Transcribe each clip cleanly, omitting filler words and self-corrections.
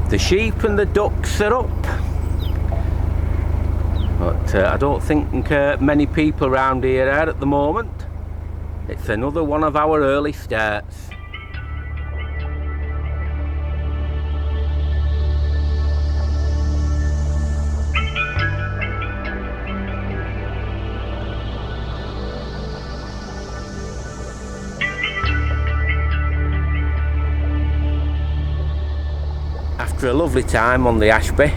The sheep and the ducks are up, but I don't think many people around here are at the moment. It's another one of our early starts. After a lovely time on the Ashby,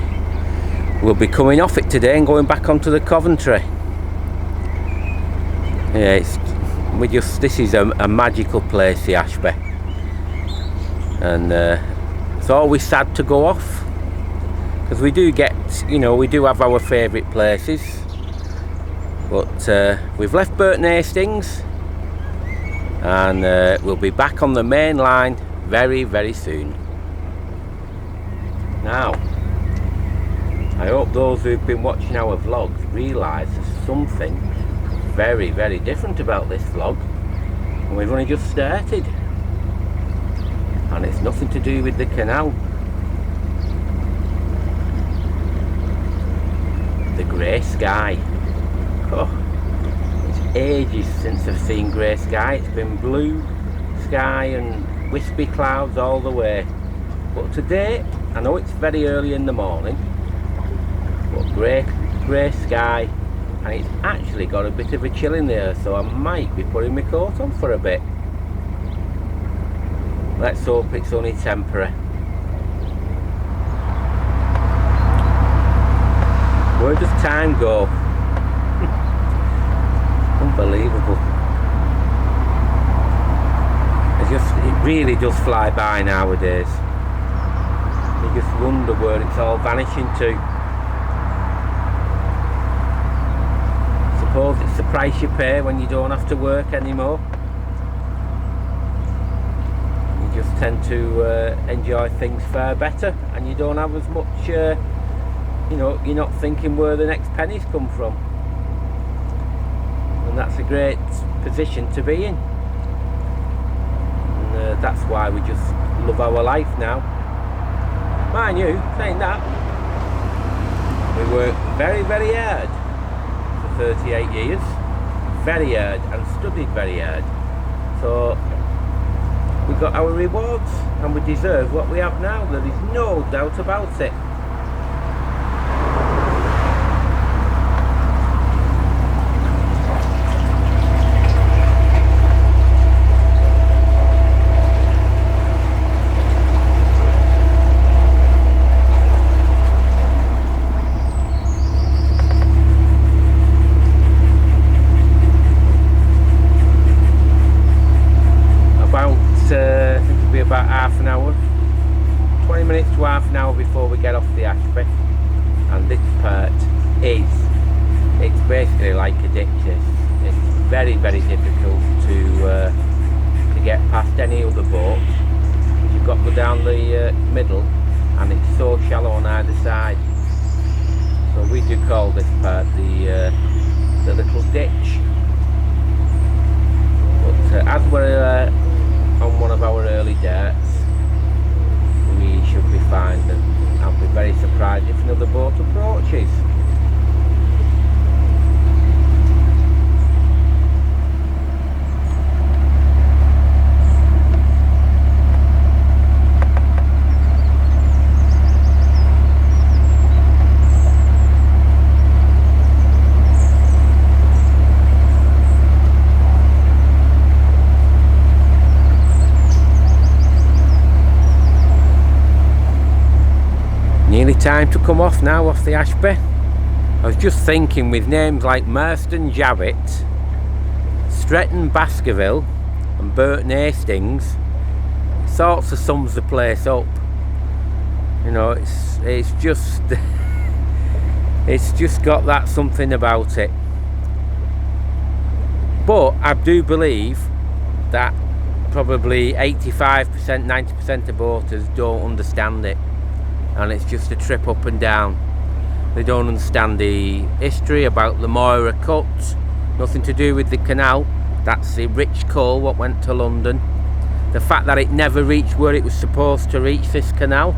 we'll be coming off it today and going back onto the Coventry. Yeah, this is a magical place, the Ashby, and it's always sad to go off, because we do get, we do have our favourite places, but we've left Burton Hastings, and we'll be back on the main line very, very soon. Now, I hope those who've been watching our vlogs realise there's something very, very different about this vlog, and we've only just started, and it's nothing to do with the canal. The grey sky. Oh, it's ages since I've seen grey sky. It's been blue sky and wispy clouds all the way, but today, I know it's very early in the morning, but grey sky, and it's actually got a bit of a chill in there, so I might be putting my coat on for a bit. Let's hope it's only temporary. Where does time go? Unbelievable. It really does fly by nowadays. You just wonder where it's all vanishing to. Suppose it's the price you pay when you don't have to work anymore. You just tend to enjoy things far better, and you don't have as much, you're not thinking where the next pennies come from. And that's a great position to be in. And that's why we just love our life now. Mind you, saying that, we work very, very hard for 38 years, very hard, and studied very hard. So we got our rewards, and we deserve what we have now. There is no doubt about it. About half an hour, 20 minutes to half an hour before we get off the Ashby, and this part it's basically like a ditch. It's very, very difficult to get past any other boat. You've got to go down the middle, and it's so shallow on either side, so we do call this part the little ditch. But as we're on one of our early darts, we should be fine, and I'll be very surprised if another boat approaches. Nearly time to come off now, off the Ashby. I was just thinking, with names like Marston Javett, Stretton Baskerville and Burton Hastings, it sorts of sums the place up. It's just it's just got that something about it. But I do believe that probably 85%, 90% of boaters don't understand it, and it's just a trip up and down. They don't understand the history about the Moira Cut, nothing to do with the canal. That's the rich coal what went to London. The fact that it never reached where it was supposed to reach, this canal,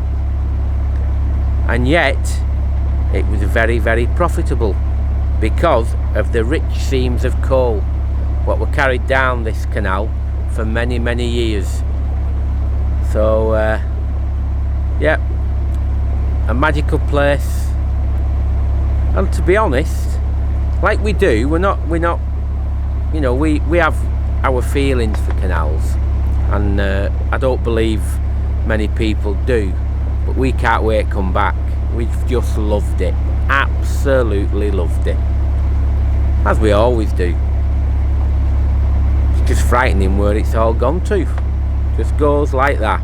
and yet it was very, very profitable because of the rich seams of coal what were carried down this canal for many, many years. So yeah, a magical place. And to be honest, like we're not, you know, we have our feelings for canals, and I don't believe many people do, but we can't wait to come back. We've just loved it, absolutely loved it, as we always do. It's just frightening where it's all gone to. Just goes like that.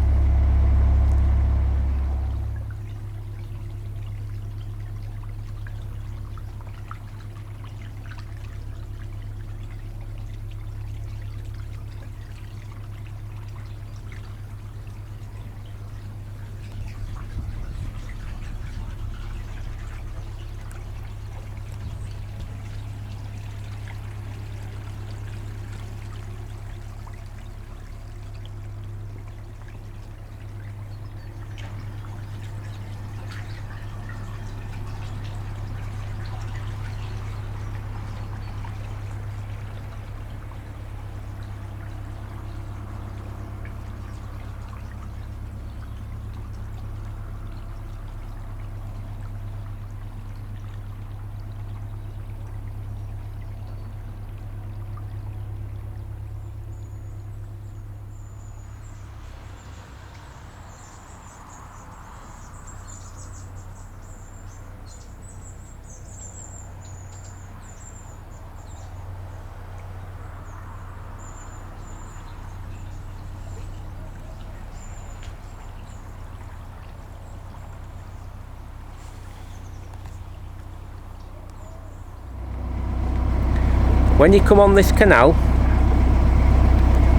When you come on this canal,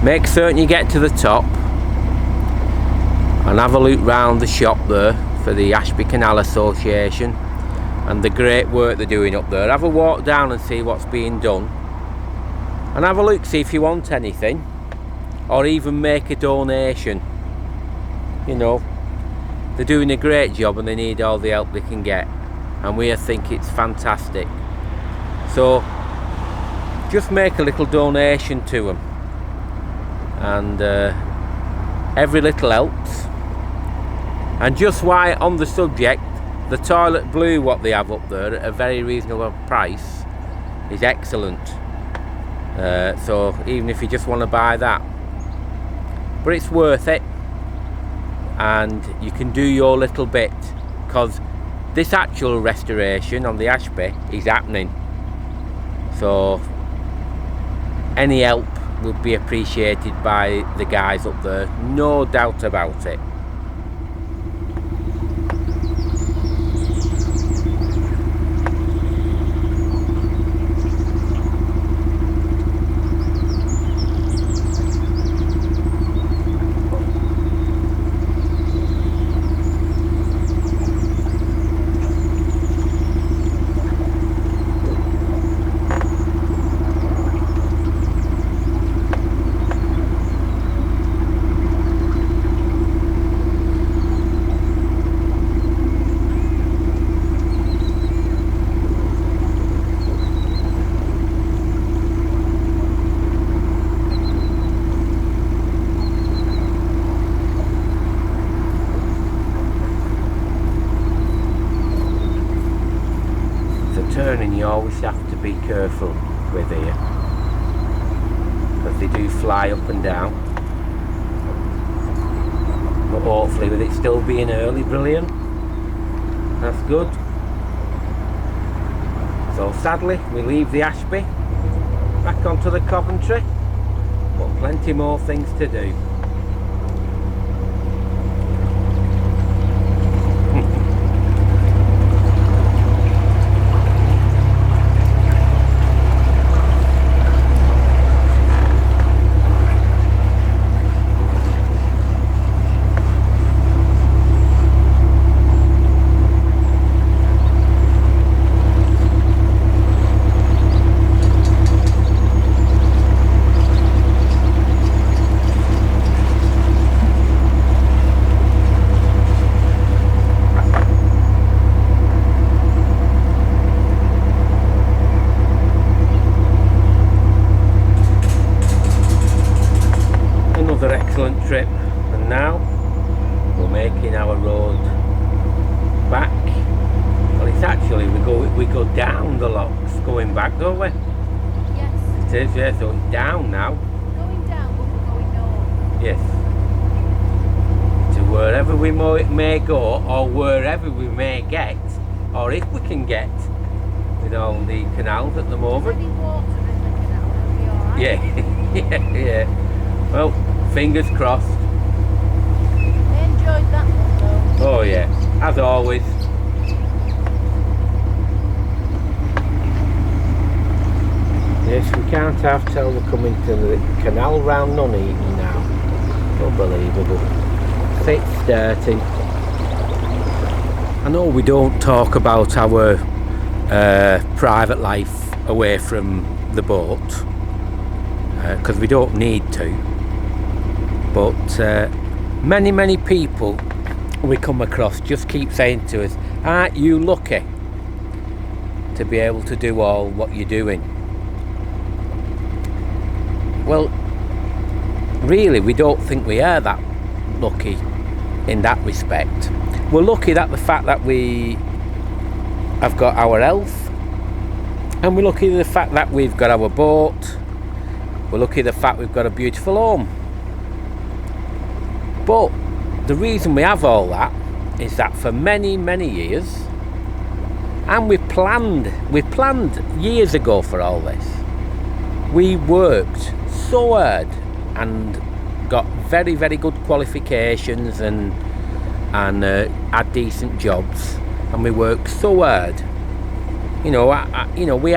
make certain you get to the top and have a look round the shop there for the Ashby Canal Association and the great work they're doing up there. Have a walk down and see what's being done, and have a look, see if you want anything, or even make a donation. You know, they're doing a great job and they need all the help they can get, and we think it's fantastic. So just make a little donation to them, and every little helps. And just why on the subject, the toilet blue what they have up there at a very reasonable price is excellent. So even if you just want to buy that, but it's worth it, and you can do your little bit, because this actual restoration on the Ashby is happening. So any help would be appreciated by the guys up there, no doubt about it. Turning, you always have to be careful with here, because they do fly up and down. But hopefully, with it still being early, brilliant. That's good. So sadly, we leave the Ashby back onto the Coventry, but plenty more things to do. taking our road back. Well, it's actually we go down the locks going back, don't we? Yes. It is, yeah, so it's down now. Going down, but we're going north. Yes. To wherever we may go, or wherever we may get, or if we can get, with all the canals at the moment. Any water in the canal, it'll be alright. Yeah, yeah. Well, fingers crossed. I enjoyed that one though. Oh yeah, as always. Yes, we can't have tell we're coming to the canal round Nuneaton now. Unbelievable. Thick, dirty. I know we don't talk about our private life away from the boat because we don't need to, but many people we come across just keep saying to us, aren't you lucky to be able to do all what you're doing? Well, really we don't think we are that lucky in that respect. We're lucky that the fact that we have got our health, and we're lucky the fact that we've got our boat, we're lucky the fact we've got a beautiful home. But the reason we have all that is that for many years, and we planned years ago for all this, we worked so hard and got very good qualifications and had decent jobs, and we worked so hard. You know, we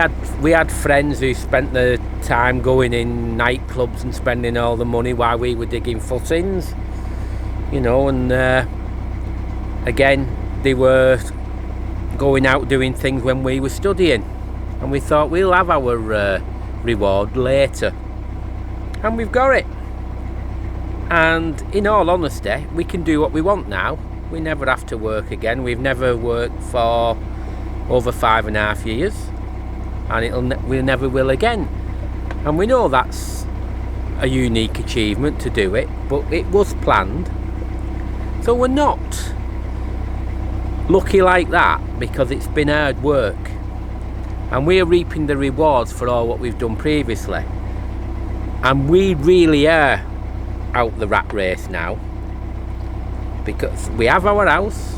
had friends who spent their time going in nightclubs and spending all the money while we were digging footings. You know, and again, they were going out doing things when we were studying, and we thought we'll have our reward later, and we've got it. And in all honesty, we can do what we want now. We never have to work again. We've never worked for over 5.5 years, and we never will again. And we know that's a unique achievement to do it, but it was planned. So we're not lucky like that because it's been hard work, and we're reaping the rewards for all what we've done previously. And we really are out the rat race now, because we have our house,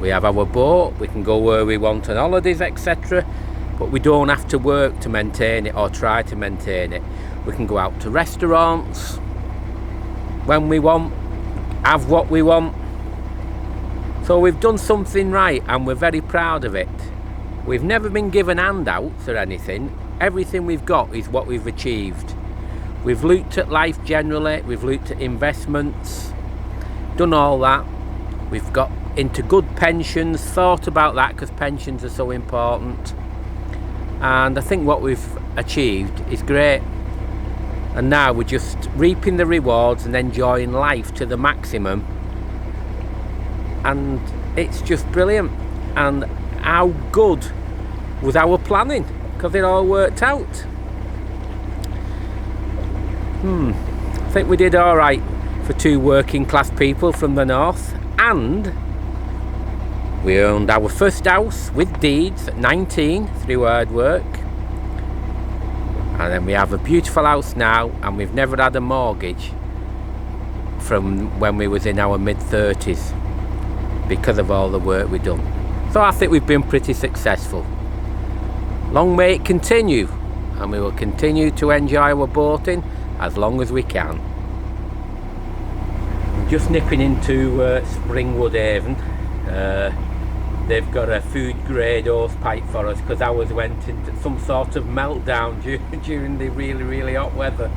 we have our boat, we can go where we want on holidays, etc., but we don't have to work to maintain it or try to maintain it. We can go out to restaurants when we want, have what we want. So we've done something right, and we're very proud of it. We've never been given handouts or anything. Everything we've got is what we've achieved. We've looked at life generally, we've looked at investments, done all that. We've got into good pensions, thought about that because pensions are so important. And I think what we've achieved is great. And now we're just reaping the rewards and enjoying life to the maximum. And it's just brilliant. And how good was our planning, because it all worked out. I think we did all right for two working class people from the north, and we owned our first house with deeds at 19 through hard work, and then we have a beautiful house now, and we've never had a mortgage from when we was in our mid-30s because of all the work we've done. So I think we've been pretty successful. Long may it continue, and we will continue to enjoy our boating as long as we can. I'm just nipping into Springwood Haven. They've got a food grade hose pipe for us because ours went into some sort of meltdown during the really hot weather.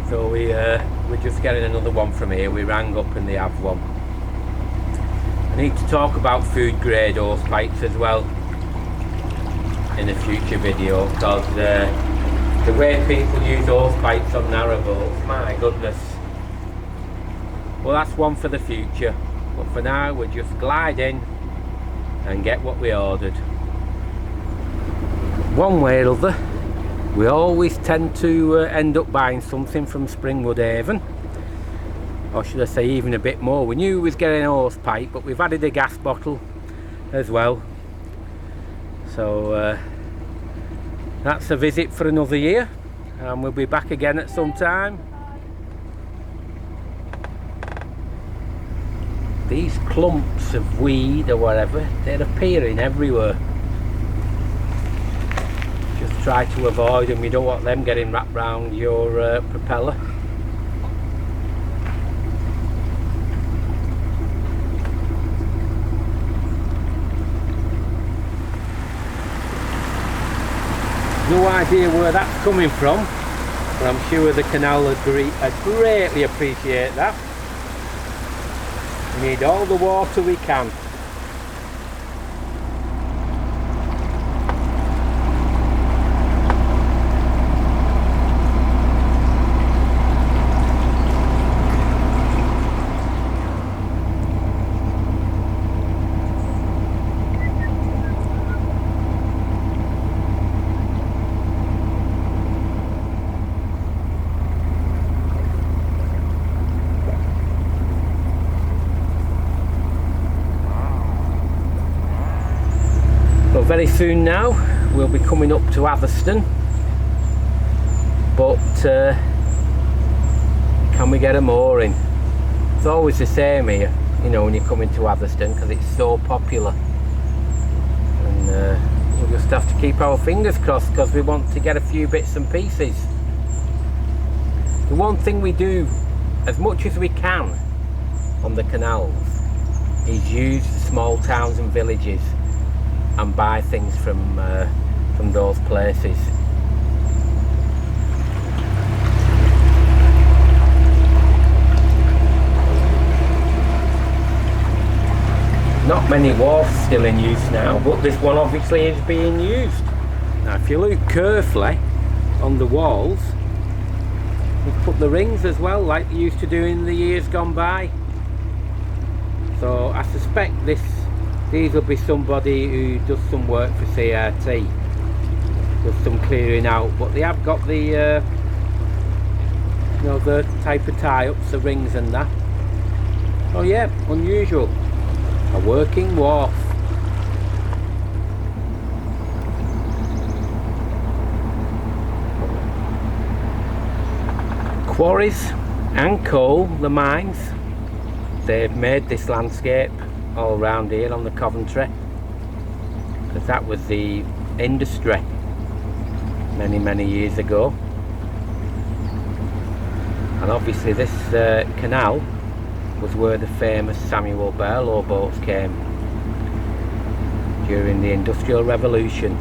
So we're just getting another one from here. We rang up and they have one. I need to talk about food grade hose pipes as well in a future video, because the way people use hose pipes on narrowboats, my goodness. Well, that's one for the future, but for now we're just gliding and get what we ordered. One way or other, we always tend to end up buying something from Springwood Haven, or should I say even a bit more. We knew we was getting a hose pipe, but we've added a gas bottle as well. So that's a visit for another year, and we'll be back again at some time. These clumps of weed or whatever, they're appearing everywhere. Just try to avoid them. You don't want them getting wrapped around your propeller. No idea where that's coming from, but I'm sure the canal would greatly appreciate that. We need all the water we can. Very soon now we'll be coming up to Atherstone, but can we get a mooring? It's always the same here, you know, when you come into Atherstone, because it's so popular, and we'll just have to keep our fingers crossed, because we want to get a few bits and pieces. The one thing we do as much as we can on the canals is use the small towns and villages and buy things from those places. Not many wharfs still in use now, but this one obviously is being used. Now if you look carefully on the walls, we've put the rings as well, like they used to do in the years gone by. So I suspect these will be somebody who does some work for CRT, does some clearing out, but they have got the you know, the type of tie-ups, the rings and that. Oh yeah, unusual. A working wharf. Quarries and coal, the mines, they've made this landscape all around here on the Coventry, because that was the industry many years ago. And obviously this canal was where the famous Samuel Barlow boats came during the Industrial Revolution.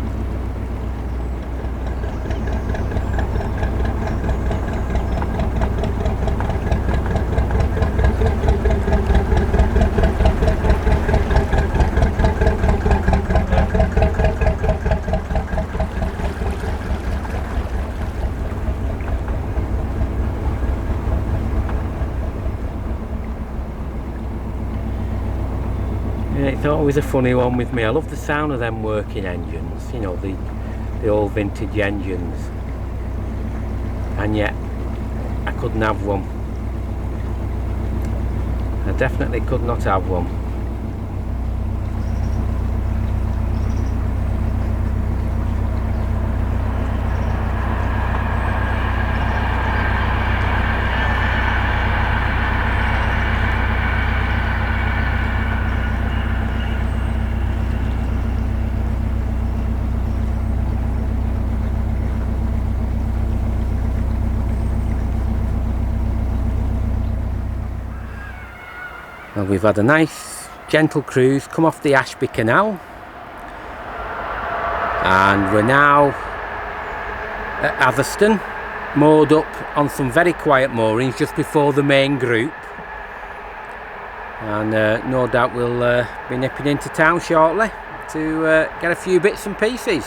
It's always a funny one with me. I love the sound of them working engines, you know, the old vintage engines, and yet I couldn't have one. I definitely could not have one. Well, we've had a nice gentle cruise, come off the Ashby Canal, and we're now at Atherstone, moored up on some very quiet moorings just before the main group, and no doubt we'll be nipping into town shortly to get a few bits and pieces.